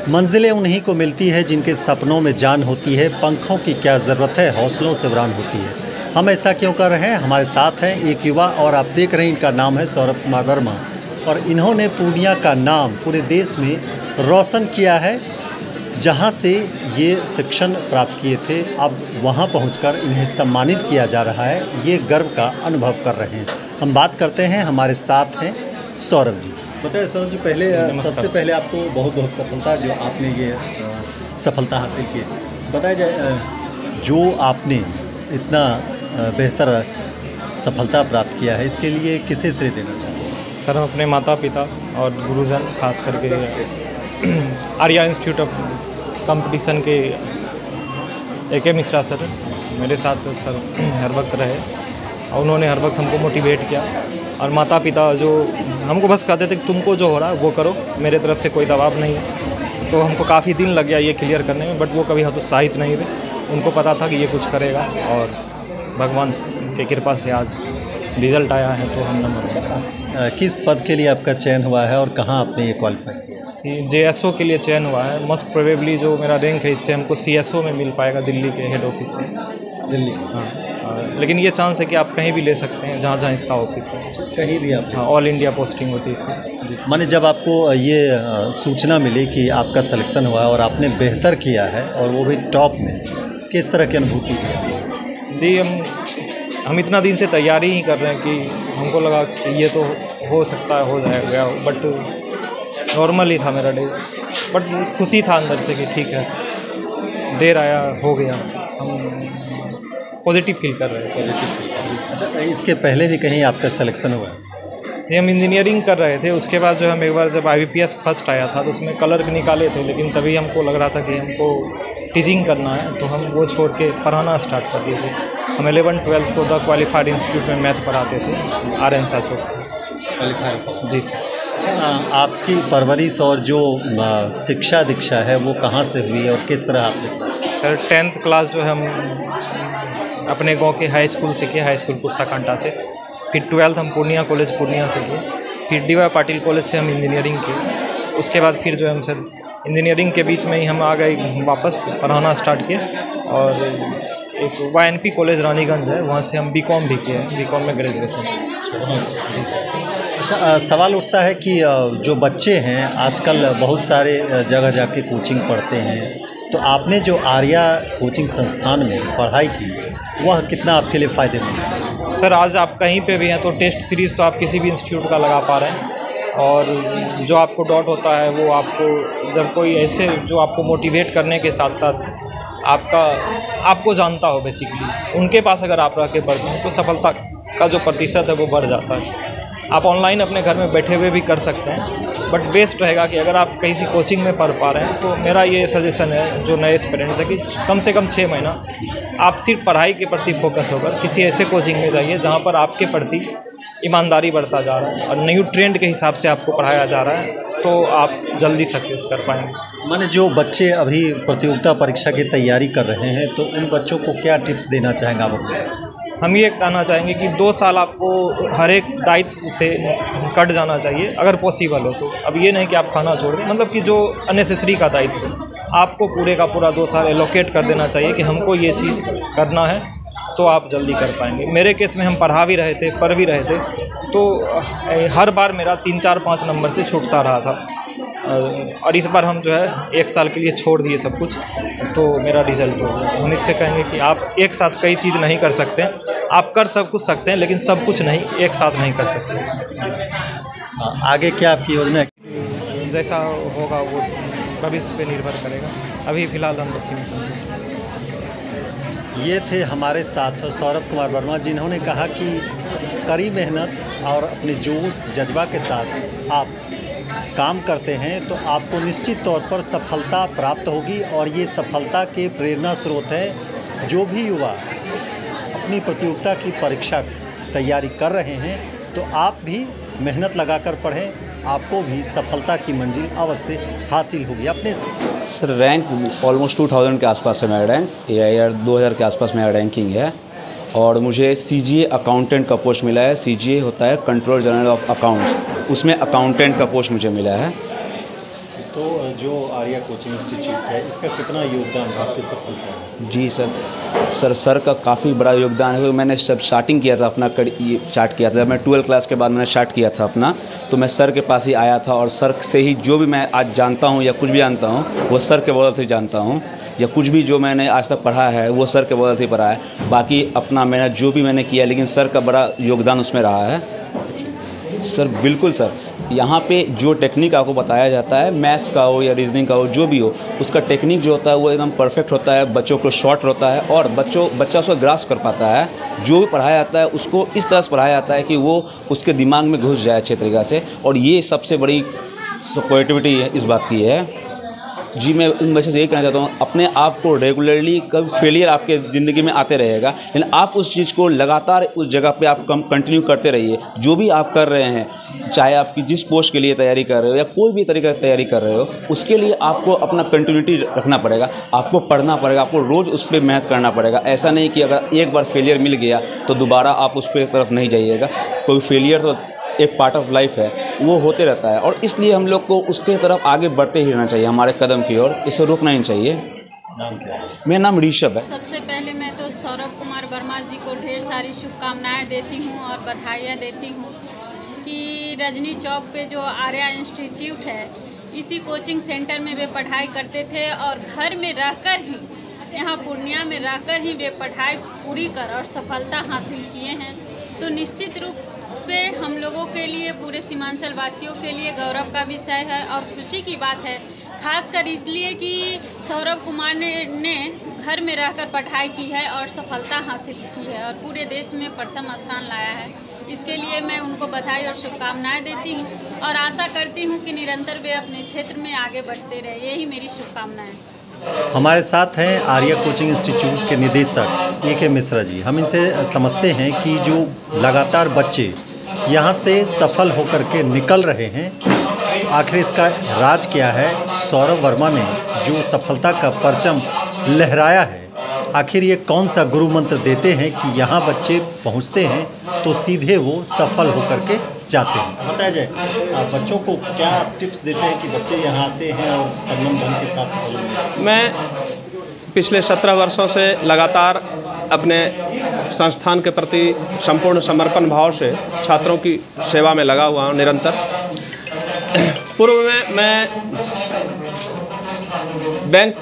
मंजिलें उन्हीं को मिलती है जिनके सपनों में जान होती है। पंखों की क्या ज़रूरत है, हौसलों से उड़ान होती है। हम ऐसा क्यों कर रहे हैं? हमारे साथ हैं एक युवा और आप देख रहे हैं इनका नाम है सौरभ कुमार वर्मा और इन्होंने पूर्णिया का नाम पूरे देश में रोशन किया है। जहां से ये शिक्षण प्राप्त किए थे, अब वहां पहुंचकर इन्हें सम्मानित किया जा रहा है। ये गर्व का अनुभव कर रहे हैं। हम बात करते हैं, हमारे साथ हैं सौरभ जी। बताइए सौरभ जी, सबसे पहले आपको बहुत बहुत सफलता जो आपने ये सफलता हासिल की। बताया जाए, जो आपने इतना बेहतर सफलता प्राप्त किया है, इसके लिए किसे श्रेय देना चाहते हैं? सर, हम अपने माता पिता और गुरुजन, खास करके आर्या इंस्टीट्यूट ऑफ कंपटीशन के AK मिश्रा सर मेरे साथ सर हर वक्त रहे और उन्होंने हर वक्त हमको मोटिवेट किया। और माता पिता जो हमको बस कहते थे कि तुमको जो हो रहा है वो करो, मेरे तरफ से कोई दबाव नहीं है। तो हमको काफ़ी दिन लग गया ये क्लियर करने में, बट वो कभी हतोत्साहित नहीं हुए। उनको पता था कि ये कुछ करेगा और भगवान की कृपा से आज रिज़ल्ट आया है तो हम नंबर। किस पद के लिए आपका चयन हुआ है और कहाँ आपने ये क्वालिफाई किया? JSO के लिए चयन हुआ है। मोस्ट प्रोबेबली जो मेरा रैंक है इससे हमको CSO में मिल पाएगा, दिल्ली के हेड ऑफिस में। दिल्ली? हाँ, लेकिन ये चांस है कि आप कहीं भी ले सकते हैं जहाँ जहाँ इसका ऑफिस है। कहीं भी आप? हाँ, ऑल इंडिया पोस्टिंग होती है इसमें। माने जब आपको ये सूचना मिली कि आपका सिलेक्शन हुआ और आपने बेहतर किया है और वो भी टॉप में, किस तरह की अनुभूति हुई? जी, हम इतना दिन से तैयारी ही कर रहे हैं कि हमको लगा कि ये तो हो सकता है, हो जाएगा, बट नॉर्मल ही था मेरा डे। बट खुशी था अंदर से कि ठीक है, देर आया, हो गया। हम पॉजिटिव फील कर रहे हैं। Positive feel. अच्छा, इसके पहले भी कहीं आपका सिलेक्शन हुआ? ये हम इंजीनियरिंग कर रहे थे, उसके बाद जो हम एक बार जब IBPS फर्स्ट आया था तो उसमें क्लर्क निकाले थे, लेकिन तभी हमको लग रहा था कि हमको टीचिंग करना है तो हम वो छोड़ के पढ़ाना स्टार्ट कर दिए थे। हम 11th-12th को द क्वालिफाइड इंस्टीट्यूट में मैथ पढ़ाते थे, RN साचो। जी सर। अच्छा, आपकी परवरिश और जो शिक्षा दीक्षा है वो कहाँ से हुई और किस तरह आपने? सर, 10th क्लास जो है हम अपने गांव के हाई स्कूल से किए, हाई स्कूल कुर्साकांटा से। फिर 12th हम पूर्णिया कॉलेज पूर्णिया से किए। फिर DY पाटिल कॉलेज से हम इंजीनियरिंग किए। उसके बाद फिर जो है हम सर इंजीनियरिंग के बीच में ही हम आ गए, वापस पढ़ाना स्टार्ट किए। और एक YNP कॉलेज रानीगंज है, वहाँ से हम BCom भी किए हैं, BCom में ग्रेजुएशन। जी सर। अच्छा, सवाल उठता है कि जो बच्चे हैं आजकल बहुत सारे जगह जाके कोचिंग पढ़ते हैं, तो आपने जो आर्या कोचिंग संस्थान में पढ़ाई की वह कितना आपके लिए फ़ायदेमंद है? सर, आज आप कहीं पे भी हैं तो टेस्ट सीरीज़ तो आप किसी भी इंस्टीट्यूट का लगा पा रहे हैं। और जो आपको डाउट होता है वो आपको जब कोई ऐसे जो आपको मोटिवेट करने के साथ साथ आपको जानता हो, बेसिकली उनके पास अगर आप रह के पढ़ते हैं तो सफलता का जो प्रतिशत है वो बढ़ जाता है। आप ऑनलाइन अपने घर में बैठे हुए भी कर सकते हैं, बट बेस्ट रहेगा कि अगर आप किसी कोचिंग में पढ़ पा रहे हैं तो मेरा ये सजेशन है जो नए एस्पिरेंट्स है कि कम से कम 6 महीना आप सिर्फ पढ़ाई के प्रति फोकस होकर किसी ऐसे कोचिंग में जाइए जहाँ पर आपके प्रति ईमानदारी बढ़ता जा रहा है और न्यू ट्रेंड के हिसाब से आपको पढ़ाया जा रहा है, तो आप जल्दी सक्सेस कर पाएंगे। माने जो बच्चे अभी प्रतियोगिता परीक्षा की तैयारी कर रहे हैं तो उन बच्चों को क्या टिप्स देना चाहेंगे आप अपने तरफ से? हम ये कहना चाहेंगे कि 2 साल आपको हर एक दायित्व से कट जाना चाहिए अगर पॉसिबल हो तो। अब ये नहीं कि आप खाना छोड़ दें, मतलब कि जो अननेसेसरी का दायित्व है आपको पूरे का पूरा 2 साल एलोकेट कर देना चाहिए कि हमको ये चीज़ करना है, तो आप जल्दी कर पाएंगे। मेरे केस में हम पढ़ा भी रहे थे, पढ़ भी रहे थे, तो हर बार मेरा 3, 4, 5 नंबर से छूटता रहा था। और इस बार हम जो है 1 साल के लिए छोड़ दिए सब कुछ, तो मेरा रिजल्ट हो गया। हम इससे कहेंगे कि आप एक साथ कई चीज़ नहीं कर सकते, आप कर सब कुछ सकते हैं लेकिन सब कुछ नहीं, एक साथ नहीं कर सकते। आगे क्या आपकी योजना है? जैसा होगा वो भविष्य पे निर्भर करेगा। अभी फ़िलहाल हम इसी में संतुष्ट हैं। ये थे हमारे साथ सौरभ कुमार वर्मा, जिन्होंने कहा कि कड़ी मेहनत और अपने जोश जज्बा के साथ आप काम करते हैं तो आपको निश्चित तौर पर सफलता प्राप्त होगी। और ये सफलता के प्रेरणा स्रोत है। जो भी युवा अपनी प्रतियोगिता की परीक्षा तैयारी कर रहे हैं तो आप भी मेहनत लगाकर पढ़ें, आपको भी सफलता की मंजिल अवश्य हासिल होगी। अपने सर रैंक ऑलमोस्ट 2000 के आसपास है मेरा रैंक, या 2000 के आसपास मेरा रैंकिंग है। और मुझे CGA अकाउंटेंट का पोस्ट मिला है। CGA होता है कंट्रोलर जनरल ऑफ अकाउंट्स, उसमें अकाउंटेंट का पोस्ट मुझे मिला है। तो जो आर्या कोचिंग इंस्टीट्यूट है इसका कितना योगदान है आपकी सफलता में? जी सर का काफ़ी बड़ा योगदान है। मैंने जब स्टार्टिंग किया था अपना स्टार्ट किया था, मैं 12th क्लास के बाद मैंने स्टार्ट किया था अपना, तो मैं सर के पास ही आया था और सर से ही जो भी मैं आज जानता हूँ या कुछ भी जानता हूँ वो सर के बदौलत ही जानता हूँ, या कुछ भी जो मैंने आज तक पढ़ा है वो सर के बदौलत ही पढ़ा है। बाकी अपना मैंने जो भी मैंने किया, लेकिन सर का बड़ा योगदान उसमें रहा है। सर बिल्कुल सर, यहाँ पे जो टेक्निक आपको बताया जाता है, मैथ्स का हो या रीजनिंग का हो, जो भी हो, उसका टेक्निक जो होता है वो एकदम परफेक्ट होता है, बच्चों को शॉर्ट होता है और बच्चा उसको ग्रास्प कर पाता है। जो भी पढ़ाया जाता है उसको इस तरह से पढ़ाया जाता है कि वो उसके दिमाग में घुस जाए अच्छे तरीक़े से, और ये सबसे बड़ी पॉजिटिविटी इस बात की है। जी, मैं इनमें से यही कहना चाहता हूँ, अपने आप को रेगुलरली, कभी फेलियर आपके ज़िंदगी में आते रहेगा, लेकिन आप उस चीज़ को लगातार उस जगह पे आप कंटिन्यू करते रहिए। जो भी आप कर रहे हैं, चाहे आपकी जिस पोस्ट के लिए तैयारी कर रहे हो या कोई भी तरीके की तैयारी कर रहे हो, उसके लिए आपको अपना कंटिन्यूटी रखना पड़ेगा, आपको पढ़ना पड़ेगा, आपको रोज़ उस पर मेहनत करना पड़ेगा। ऐसा नहीं कि अगर एक बार फेलियर मिल गया तो दोबारा आप उस पर तरफ नहीं जाइएगा। कोई फेलियर तो एक पार्ट ऑफ लाइफ है, वो होते रहता है, और इसलिए हम लोग को उसके तरफ आगे बढ़ते ही रहना चाहिए, हमारे कदम की ओर, इसे रोकना नहीं चाहिए। नाम क्या है? मेरा नाम ऋषभ है। सबसे पहले मैं तो सौरभ कुमार वर्मा जी को ढेर सारी शुभकामनाएं देती हूं और बधाइयाँ देती हूं कि रजनी चौक पे जो आर्या इंस्टीट्यूट है, इसी कोचिंग सेंटर में वे पढ़ाई करते थे और घर में रहकर ही, यहाँ पूर्णिया में रहकर ही वे पढ़ाई पूरी कर और सफलता हासिल किए हैं। तो निश्चित रूप पे हम लोगों के लिए, पूरे सीमांचल वासियों के लिए गौरव का विषय है और खुशी की बात है, खासकर इसलिए कि सौरभ कुमार ने घर में रहकर पढ़ाई की है और सफलता हासिल की है और पूरे देश में प्रथम स्थान लाया है। इसके लिए मैं उनको बधाई और शुभकामनाएं देती हूं और आशा करती हूं कि निरंतर वे अपने क्षेत्र में आगे बढ़ते रहे। यही मेरी शुभकामनाएं। हमारे साथ हैं आर्या कोचिंग इंस्टीट्यूट के निदेशक AK मिश्रा जी। हम इनसे समझते हैं कि जो लगातार बच्चे यहाँ से सफल होकर के निकल रहे हैं, आखिर इसका राज क्या है? सौरभ वर्मा ने जो सफलता का परचम लहराया है, आखिर ये कौन सा गुरु मंत्र देते हैं कि यहाँ बच्चे पहुँचते हैं तो सीधे वो सफल होकर के जाते हैं? बताया जाए, आप बच्चों को क्या टिप्स देते हैं कि बच्चे यहाँ आते हैं और तन्मन धन के साथ सफल होते हैं? मैं पिछले 17 वर्षों से लगातार अपने संस्थान के प्रति संपूर्ण समर्पण भाव से छात्रों की सेवा में लगा हुआ हूँ निरंतर। पूर्व में मैं बैंक,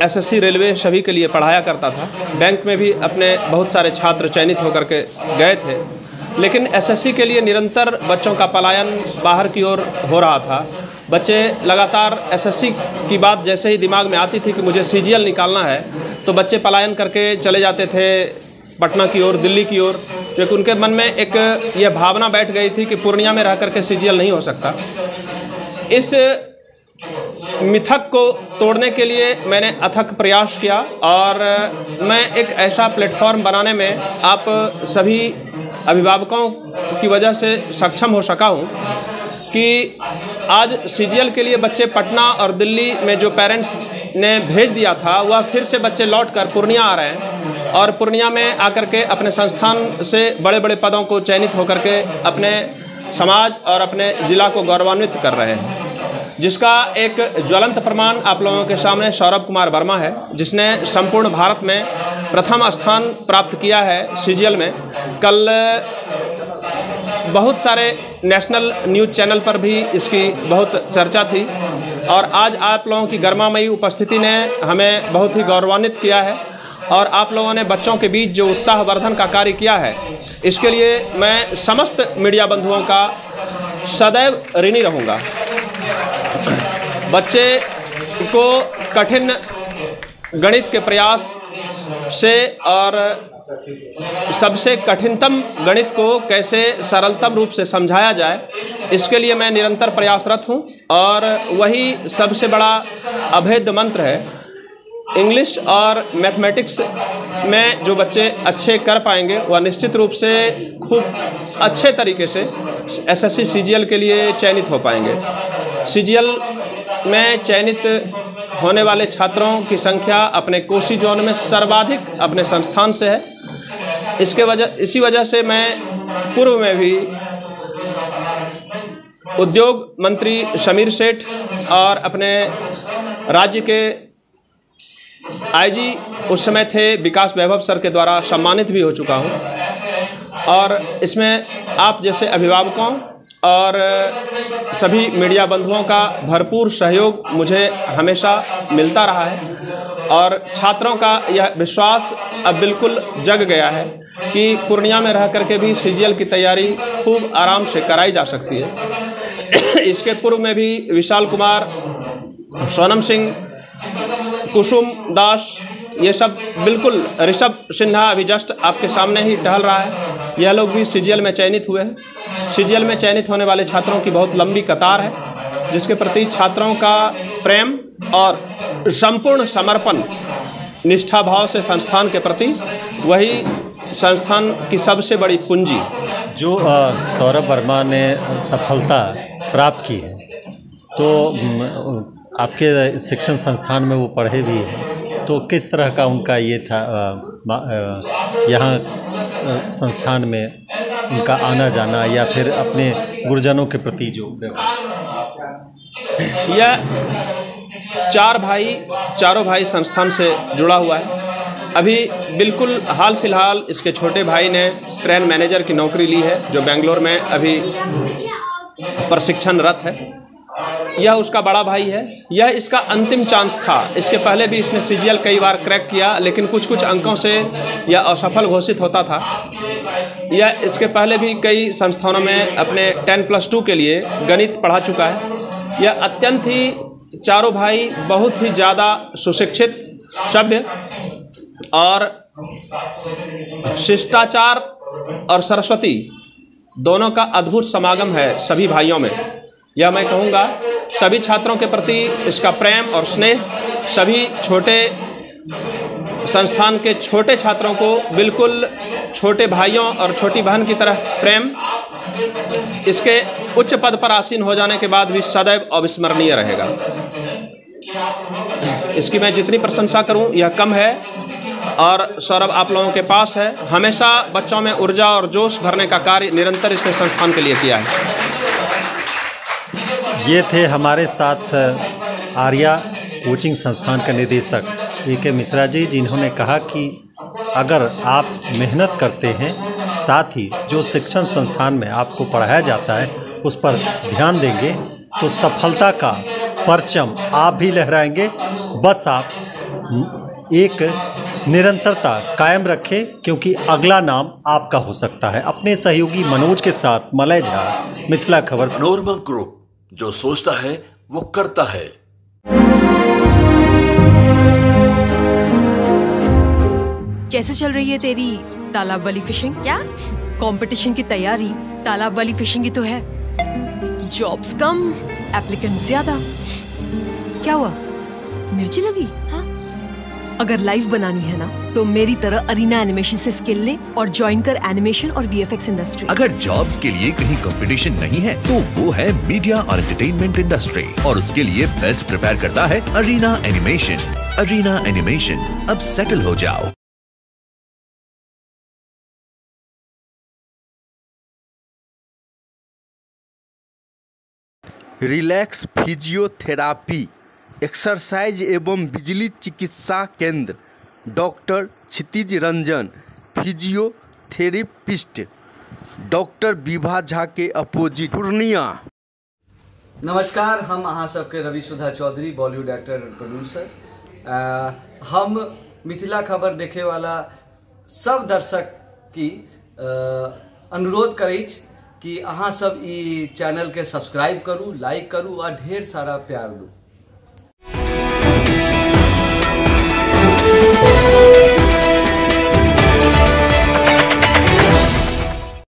SSC, रेलवे सभी के लिए पढ़ाया करता था। बैंक में भी अपने बहुत सारे छात्र चयनित होकर के गए थे, लेकिन SSC के लिए निरंतर बच्चों का पलायन बाहर की ओर हो रहा था। बच्चे लगातार SSC की बात जैसे ही दिमाग में आती थी कि मुझे CGL निकालना है, तो बच्चे पलायन करके चले जाते थे पटना की ओर, दिल्ली की ओर, क्योंकि उनके मन में एक यह भावना बैठ गई थी कि पूर्णिया में रह करके CGL नहीं हो सकता। इस मिथक को तोड़ने के लिए मैंने अथक प्रयास किया और मैं एक ऐसा प्लेटफॉर्म बनाने में आप सभी अभिभावकों की वजह से सक्षम हो सका हूँ कि आज CGL के लिए बच्चे पटना और दिल्ली में जो पेरेंट्स ने भेज दिया था, वह फिर से बच्चे लौट कर पूर्णिया आ रहे हैं और पूर्णिया में आकर के अपने संस्थान से बड़े बड़े पदों को चयनित होकर के अपने समाज और अपने ज़िला को गौरवान्वित कर रहे हैं, जिसका एक ज्वलंत प्रमाण आप लोगों के सामने सौरभ कुमार वर्मा है, जिसने संपूर्ण भारत में प्रथम स्थान प्राप्त किया है CGL में। कल बहुत सारे नेशनल न्यूज़ चैनल पर भी इसकी बहुत चर्चा थी और आज आप लोगों की गर्मामयी उपस्थिति ने हमें बहुत ही गौरवान्वित किया है और आप लोगों ने बच्चों के बीच जो उत्साहवर्धन का कार्य किया है, इसके लिए मैं समस्त मीडिया बंधुओं का सदैव ऋणी रहूँगा। बच्चे को कठिन गणित के प्रयास से और सबसे कठिनतम गणित को कैसे सरलतम रूप से समझाया जाए, इसके लिए मैं निरंतर प्रयासरत हूँ और वही सबसे बड़ा अभेद्य मंत्र है। इंग्लिश और मैथमेटिक्स में जो बच्चे अच्छे कर पाएंगे वह निश्चित रूप से खूब अच्छे तरीके से SSC CGL के लिए चयनित हो पाएंगे। CGL में चयनित होने वाले छात्रों की संख्या अपने कोसी जोन में सर्वाधिक अपने संस्थान से है। इसी वजह से मैं पूर्व में भी उद्योग मंत्री शमीर सेठ और अपने राज्य के आईजी उस समय थे विकास वैभव सर के द्वारा सम्मानित भी हो चुका हूँ। और इसमें आप जैसे अभिभावकों और सभी मीडिया बंधुओं का भरपूर सहयोग मुझे हमेशा मिलता रहा है और छात्रों का यह विश्वास अब बिल्कुल जग गया है कि पूर्णिया में रह करके भी सीजीएल की तैयारी खूब आराम से कराई जा सकती है। इसके पूर्व में भी विशाल कुमार, सोनम सिंह, कुसुम दास, ये सब बिल्कुल, ऋषभ सिन्हा अभी जस्ट आपके सामने ही टहल रहा है, यह लोग भी सीजीएल में चयनित हुए हैं। सीजीएल में चयनित होने वाले छात्रों की बहुत लंबी कतार है, जिसके प्रति छात्रों का प्रेम और संपूर्ण समर्पण, निष्ठा भाव से संस्थान के प्रति, वही संस्थान की सबसे बड़ी पूंजी। जो सौरभ वर्मा ने सफलता प्राप्त की है, तो आपके शिक्षण संस्थान में वो पढ़े भी हैं, तो किस तरह का उनका ये था यहाँ संस्थान में उनका आना जाना, या फिर अपने गुरुजनों के प्रति जो यह चारों भाई संस्थान से जुड़ा हुआ है। अभी बिल्कुल हाल फिलहाल इसके छोटे भाई ने ट्रेन मैनेजर की नौकरी ली है, जो बेंगलोर में अभी प्रशिक्षणरत है। यह उसका बड़ा भाई है। यह इसका अंतिम चांस था। इसके पहले भी इसने सीजीएल कई बार क्रैक किया, लेकिन कुछ अंकों से यह असफल घोषित होता था। यह इसके पहले भी कई संस्थानों में अपने 10+2 के लिए गणित पढ़ा चुका है। यह अत्यंत ही, चारों भाई बहुत ही ज़्यादा सुशिक्षित, सभ्य और शिष्टाचार और सरस्वती दोनों का अद्भुत समागम है सभी भाइयों में। यह मैं कहूँगा, सभी छात्रों के प्रति इसका प्रेम और स्नेह, सभी छोटे संस्थान के छोटे छात्रों को बिल्कुल छोटे भाइयों और छोटी बहन की तरह प्रेम, इसके उच्च पद पर आसीन हो जाने के बाद भी सदैव अविस्मरणीय रहेगा। इसकी मैं जितनी प्रशंसा करूं यह कम है। और सौरभ आप लोगों के पास है, हमेशा बच्चों में ऊर्जा और जोश भरने का कार्य निरंतर इसने संस्थान के लिए किया है। ये थे हमारे साथ आर्या कोचिंग संस्थान का निदेशक A.K. मिश्रा जी, जिन्होंने कहा कि अगर आप मेहनत करते हैं, साथ ही जो शिक्षण संस्थान में आपको पढ़ाया जाता है उस पर ध्यान देंगे, तो सफलता का परचम आप भी लहराएंगे। बस आप एक निरंतरता कायम रखें, क्योंकि अगला नाम आपका हो सकता है। अपने सहयोगी मनोज के साथ मलय झा, मिथिला खबर। मनोरमा ग्रुप, जो सोचता है वो करता है। कैसे चल रही है तेरी तालाब वाली फिशिंग? क्या कंपटीशन की तैयारी तालाब वाली फिशिंग की तो है। जॉब्स कम, एप्लीकेंट ज्यादा। क्या हुआ, मिर्ची लगी? हाँ? अगर लाइव बनानी है ना, तो मेरी तरह अरीना एनिमेशन से स्किल ले और ज्वाइन कर एनिमेशन और वीएफएक्स इंडस्ट्री। अगर जॉब्स के लिए कहीं कंपटीशन नहीं है, तो वो है मीडिया और एंटरटेनमेंट इंडस्ट्री, और उसके लिए बेस्ट प्रिपेयर करता है अरीना एनिमेशन। अरीना एनिमेशन, अब सेटल हो जाओ। रिलैक्स फिजियोथेरापी एक्सरसाइज एवं बिजली चिकित्सा केंद्र, doctor Kshitij Ranjan, physiotherapist, doctor Vibha Jha के अपोजिट, पूर्णिया। नमस्कार, हम अहाँ सबके Ravi Sudha Chaudhary, Bollywood actor and producer. हम मिथिला खबर देखे वाला सब दर्शक की अनुरोध करैछ कि अहाँ सब ई चैनल के सब्सक्राइब करू, लाइक करू और ढेर सारा प्यार दू।